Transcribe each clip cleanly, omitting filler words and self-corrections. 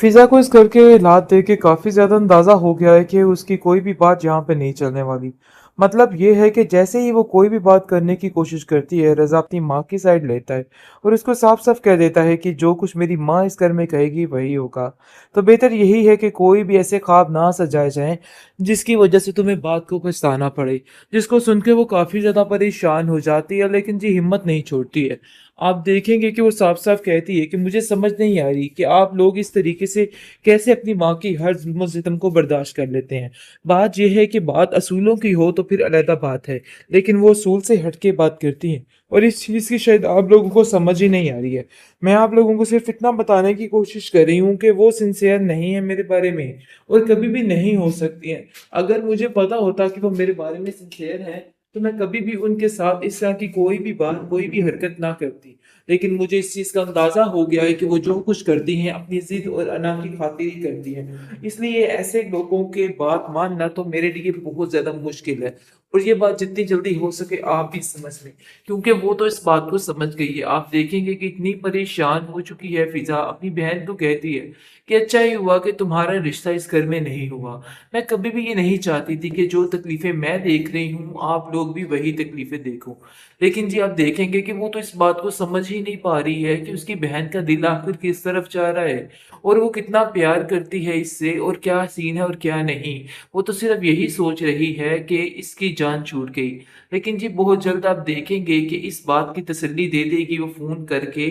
फिजा को इस घर के हालात देख के काफी ज्यादा अंदाजा हो गया है कि उसकी कोई भी बात यहाँ पे नहीं चलने वाली। मतलब ये है कि जैसे ही वो कोई भी बात करने की कोशिश करती है, रजा अपनी माँ की साइड लेता है और उसको साफ साफ कह देता है कि जो कुछ मेरी माँ इस घर में कहेगी वही होगा। तो बेहतर यही है कि कोई भी ऐसे ख्वाब ना सजाए जाएं जिसकी वजह से तुम्हें बात को पछताना पड़े। जिसको सुन के वो काफी ज्यादा परेशान हो जाती है, लेकिन जी हिम्मत नहीं छोड़ती है। आप देखेंगे कि वो साफ साफ कहती है कि मुझे समझ नहीं आ रही कि आप लोग इस तरीके से कैसे अपनी माँ की हर जुल्म सितम को बर्दाश्त कर लेते हैं। बात यह है कि बात असूलों की हो तो फिर अलग बात है, लेकिन वो असूल से हटके बात करती हैं और इस चीज़ की शायद आप लोगों को समझ ही नहीं आ रही है। मैं आप लोगों को सिर्फ इतना बताने की कोशिश कर रही हूँ कि वो सिंसियर नहीं है मेरे बारे में और कभी भी नहीं हो सकती है। अगर मुझे पता होता कि वो मेरे बारे में सिंसियर है तो मैं कभी भी उनके साथ इस तरह की कोई भी बात, कोई भी हरकत ना करती। लेकिन मुझे इस चीज का अंदाजा हो गया है कि वो जो कुछ करती हैं अपनी जिद और अना की खातिर ही करती हैं। इसलिए ऐसे लोगों के बात मानना तो मेरे लिए बहुत ज्यादा मुश्किल है। और ये बात जितनी जल्दी हो सके आप भी समझ लें, क्योंकि वो तो इस बात को समझ गई है। आप देखेंगे कि इतनी परेशान हो चुकी है फिजा, अपनी बहन को कहती है कि अच्छा ही हुआ कि तुम्हारा रिश्ता इस घर में नहीं हुआ। मैं कभी भी ये नहीं चाहती थी कि जो तकलीफें मैं देख रही हूँ आप लोग भी वही तकलीफें देखो। लेकिन जी आप देखेंगे कि वो तो इस बात को समझ ही नहीं पा रही है कि उसकी बहन का दिल आखिर किस तरफ जा रहा है और वो कितना प्यार करती है इससे और क्या सीन है और क्या नहीं। वो तो सिर्फ यही सोच रही है कि इसकी जान छूट गई। लेकिन जी बहुत जल्द आप देखेंगे कि इस बात की तसल्ली दे देगी वो फोन करके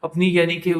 अपनी, यानी कि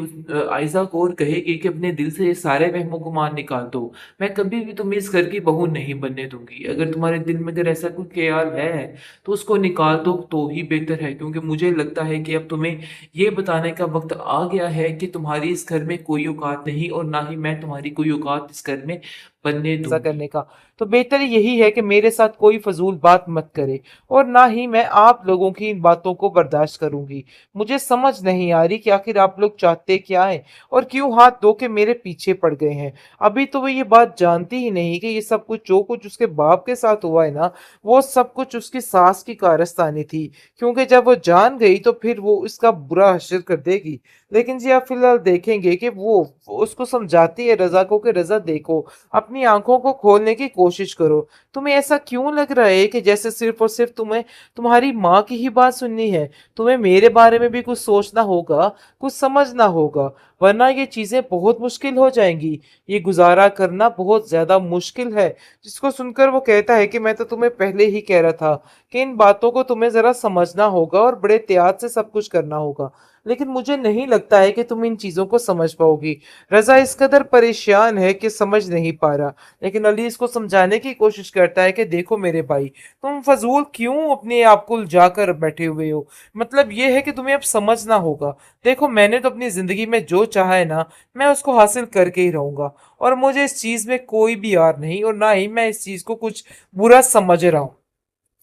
आयजा को, और कहेगी कि अपने दिल से ये सारे वहमो गुमान निकाल दो। मैं कभी भी तुम्हें इस घर की बहू नहीं बनने दूंगी। अगर तुम्हारे दिल में अगर ऐसा कोई ख्याल है तो उसको निकाल दो तो ही बेहतर है, क्योंकि मुझे लगता है कि अब तुम्हें ये बताने का वक्त आ गया है कि तुम्हारी इस घर में कोई औकात नहीं और ना ही मैं तुम्हारी कोई औकात इस घर में बनने ऐसा दूंगी। करने का। तो बेहतर यही है कि मेरे साथ कोई फजूल बात मत करे और ना ही मैं आप लोगों की इन बातों को बर्दाश्त करूंगी। मुझे समझ नहीं आ रही कि आखिर आप लोग चाहते क्या हैं और क्यों हाथ धो के मेरे पीछे पड़ गए हैं। अभी तो वो ये बात जानती ही नहीं कि ये सब कुछ जो कुछ उसके बाप के साथ हुआ है ना, वो सब कुछ उसकी सास की कारस्तानी थी। क्योंकि जब वो जान गई तो फिर वो इसका बुरा हश्र कर देगी। लेकिन जी आप फिलहाल देखेंगे कि वो उसको समझाती है रजा को कि रजा देखो, अपनी आंखों को खोलने की कोशिश करो। तुम्हें ऐसा क्यों लग रहा है कि जैसे सिर्फ और सिर्फ तुम्हें तुम्हारी माँ की ही बात सुननी है? तुम्हें मेरे बारे में भी कुछ सोचना होगा, कुछ समझना होगा, वरना ये चीजें बहुत मुश्किल हो जाएंगी। ये गुजारा करना बहुत ज्यादा मुश्किल है। जिसको सुनकर वो कहता है कि मैं तो तुम्हें पहले ही कह रहा था कि इन बातों को तुम्हें जरा समझना होगा और बड़े एहतियात से सब कुछ करना होगा। लेकिन मुझे नहीं लगता है कि तुम इन चीजों को समझ पाओगी। रजा इस कदर परेशान है कि समझ नहीं पा रहा। लेकिन अली इसको समझाने की कोशिश करता है कि देखो मेरे भाई, तुम फजूल क्यों अपने आप को उलझा कर बैठे हुए हो? मतलब ये है कि तुम्हें अब समझना होगा। देखो मैंने तो अपनी जिंदगी में जो चाहा है ना, मैं उसको हासिल करके ही रहूंगा और मुझे इस चीज में कोई भी यार नहीं और ना ही मैं इस चीज को कुछ बुरा समझ रहा हूँ।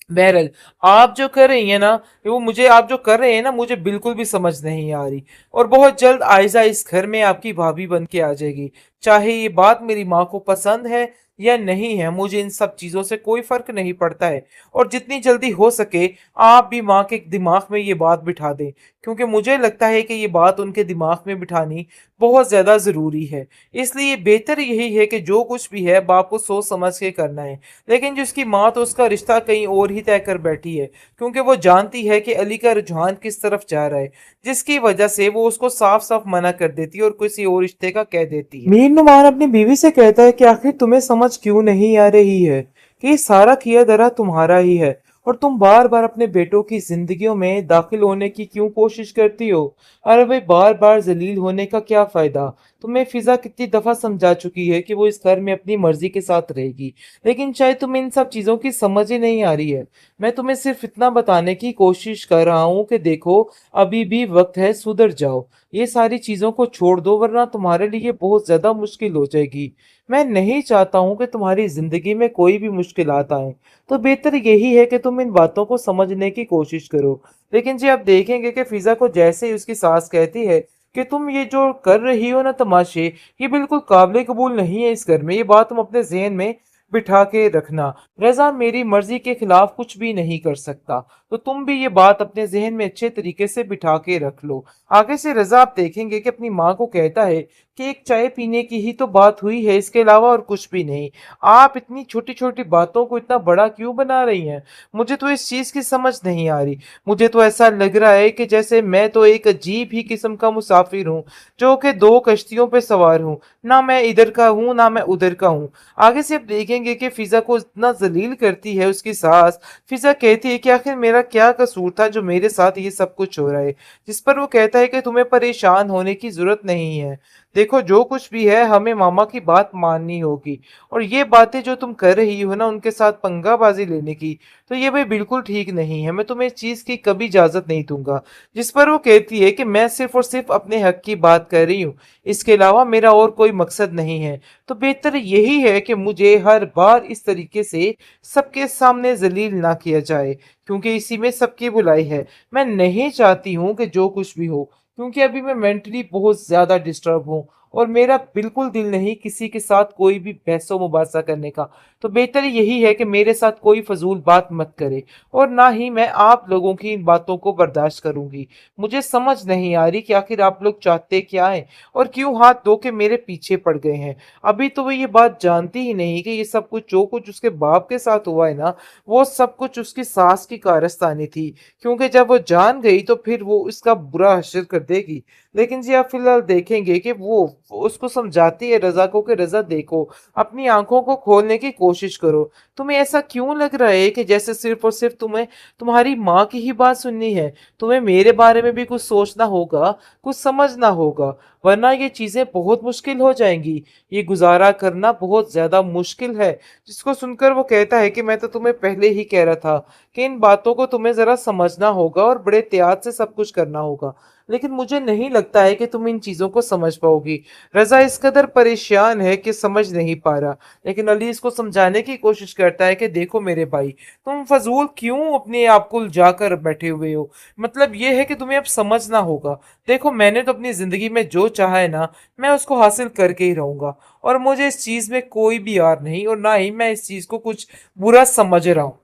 बहरहाल, आप जो कर रही हैं ना, वो मुझे आप जो कर रहे हैं ना मुझे बिल्कुल भी समझ नहीं आ रही। और बहुत जल्द आयजा इस घर में आपकी भाभी बन के आ जाएगी। चाहे ये बात मेरी माँ को पसंद है या नहीं है, मुझे इन सब चीजों से कोई फर्क नहीं पड़ता है। और जितनी जल्दी हो सके आप भी माँ के दिमाग में ये बात बिठा दें, क्योंकि मुझे लगता है कि ये बात उनके दिमाग में बिठानी बहुत ज्यादा जरूरी है। इसलिए बेहतर यही है कि जो कुछ भी है बाप को सोच समझ के करना है। लेकिन जिसकी माँ तो उसका रिश्ता कहीं और ही तय कर बैठी है, क्योंकि वो जानती है कि अली का रुझान किस तरफ जा रहा है, जिसकी वजह से वो उसको साफ साफ मना कर देती है और किसी और रिश्ते का कह देती है। मीर नुमान अपनी बीवी से कहता है कि आखिर तुम्हें समझ क्यों नहीं आ रही है कि ये सारा किया धरा तुम्हारा ही है और तुम बार बार अपने बेटों की जिंदगियों में दाखिल होने की क्यों कोशिश करती हो? अरे भाई, बार बार जलील होने का क्या फायदा? तुम्हें फिजा कितनी दफा समझा चुकी है कि वो इस घर में अपनी मर्जी के साथ रहेगी, लेकिन शायद तुम्हें इन सब चीजों की समझ ही नहीं आ रही है। मैं तुम्हें सिर्फ इतना बताने की कोशिश कर रहा हूँ कि देखो, अभी भी वक्त है, सुधर जाओ। ये सारी चीजों को छोड़ दो वरना तुम्हारे लिए बहुत ज्यादा मुश्किल हो जाएगी। मैं नहीं चाहता हूं कि तुम्हारी जिंदगी में कोई भी मुश्किलात आए। तो बेहतर यही है कि तुम इन बातों को समझने की कोशिश करो। लेकिन जी आप देखेंगे कि फिजा को जैसे ही उसकी सास कहती है कि तुम ये जो कर रही हो ना तमाशे, ये बिल्कुल काबिल कबूल नहीं है इस घर में, ये बात तुम अपने जहन में बिठा के रखना। रजा मेरी मर्जी के खिलाफ कुछ भी नहीं कर सकता, तो तुम भी ये बात अपने जहन में अच्छे तरीके से बिठा के रख लो। आगे से रजा आप देखेंगे कि अपनी माँ को कहता है कि एक चाय पीने की ही तो बात हुई है, इसके अलावा और कुछ भी नहीं। आप इतनी छोटी-छोटी बातों को इतना बड़ा क्यों बना रही हैं? मुझे तो इस चीज़ की समझ नहीं आ रही। मुझे तो ऐसा लग रहा है कि जैसे मैं तो एक अजीब ही किस्म का मुसाफिर हूँ, जो कि 2 कश्तियों पे सवार हूँ। ना मैं इधर का हूँ, ना मैं उधर का हूँ। आगे से आप देखेंगे कि फ़िज़ा को इतना ज़लील करती है उसकी सास। फ़िज़ा कहती है कि आखिर मेरा क्या कसूर था जो मेरे साथ ये सब कुछ हो रहा है? जिस पर वो कहता है कि तुम्हें परेशान होने की ज़रूरत नहीं है। देखो जो कुछ भी है हमें मामा की बात माननी होगी। और ये बातें जो तुम कर रही हो ना उनके साथ पंगाबाजी लेने की, तो ये भाई बिल्कुल ठीक नहीं है। मैं तुम्हें इस चीज़ की कभी इजाज़त नहीं दूँगा। जिस पर वो कहती है कि मैं सिर्फ़ और सिर्फ़ अपने हक़ की बात कर रही हूँ। इसके अलावा मेरा और कोई मकसद नहीं है। तो बेहतर यही है कि मुझे हर बार इस तरीके से सबके सामने ज़लील ना किया जाए, क्योंकि इसी में सबकी भलाई है। मैं नहीं चाहती हूँ कि जो कुछ भी हो, क्योंकि अभी मैं मेंटली बहुत ज़्यादा डिस्टर्ब हूँ और मेरा बिल्कुल दिल नहीं किसी के साथ कोई भी बहसो-मुबासा करने का। तो बेहतर यही है कि मेरे साथ कोई फ़ज़ूल बात मत करे और ना ही मैं आप लोगों की इन बातों को बर्दाश्त करूँगी। मुझे समझ नहीं आ रही कि आखिर आप लोग चाहते क्या हैं और क्यों हाथ धो के मेरे पीछे पड़ गए हैं। अभी तो वो ये बात जानती ही नहीं कि ये सब कुछ जो कुछ उसके बाप के साथ हुआ है ना, वो सब कुछ उसकी सास की कारस्तानी थी। क्योंकि जब वो जान गई तो फिर वो इसका बुरा हश्र कर देगी। लेकिन जी आप फ़िलहाल देखेंगे कि वो उसको समझाती है रज़ा को कि रज़ा देखो, अपनी आँखों को खोलने की कोशिश करो। तुम्हें ऐसा क्यों लग रहा है कि जैसे सिर्फ़ और सिर्फ़ तुम्हें तुम्हारी माँ की ही बात सुननी है? तुम्हें मेरे बारे में भी कुछ सोचना होगा, कुछ समझना होगा, वरना ये चीज़ें बहुत मुश्किल हो जाएँगी। ये गुज़ारा करना बहुत ज़्यादा मुश्किल है। जिसको सुनकर वो कहता है कि मैं तो तुम्हें पहले ही कह रहा था कि इन बातों को तुम्हें ज़रा समझना होगा और बड़े एहतियात से सब कुछ करना होगा। लेकिन मुझे नहीं लगता है कि तुम इन चीज़ों को समझ पाओगी। रज़ा इस कदर परेशान है कि समझ नहीं पा रहा। लेकिन अली इसको समझाने की कोशिश करता है कि देखो मेरे भाई, तुम फ़ज़ूल क्यों अपने आप को उलझा कर बैठे हुए हो? मतलब ये है कि तुम्हें अब समझना होगा। देखो मैंने तो अपनी ज़िंदगी में जो चाहा है ना, मैं उसको हासिल करके ही रहूँगा और मुझे इस चीज़ में कोई भी यार नहीं और ना ही मैं इस चीज़ को कुछ बुरा समझ रहा हूँ।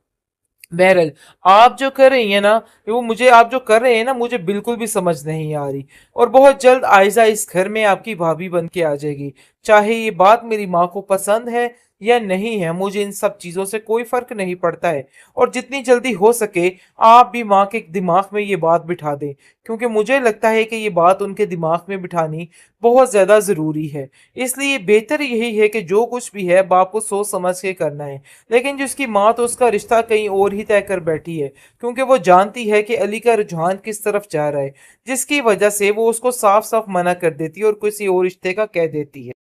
बहरहाल, आप जो कर रही हैं ना, वो मुझे आप जो कर रहे हैं ना, मुझे बिल्कुल भी समझ नहीं आ रही और बहुत जल्द आइज़ा इस घर में आपकी भाभी बन के आ जाएगी। चाहे ये बात मेरी माँ को पसंद है या नहीं है, मुझे इन सब चीज़ों से कोई फ़र्क नहीं पड़ता है और जितनी जल्दी हो सके, आप भी माँ के दिमाग में ये बात बिठा दें, क्योंकि मुझे लगता है कि ये बात उनके दिमाग में बिठानी बहुत ज़्यादा ज़रूरी है। इसलिए बेहतर यही है कि जो कुछ भी है, बाप को सोच समझ के करना है। लेकिन जिसकी माँ तो उसका रिश्ता कहीं और ही तय कर बैठी है, क्योंकि वो जानती है कि अली का रुझान किस तरफ जा रहा है, जिसकी वजह से वो उसको साफ-साफ मना कर देती है और किसी और रिश्ते का कह देती है।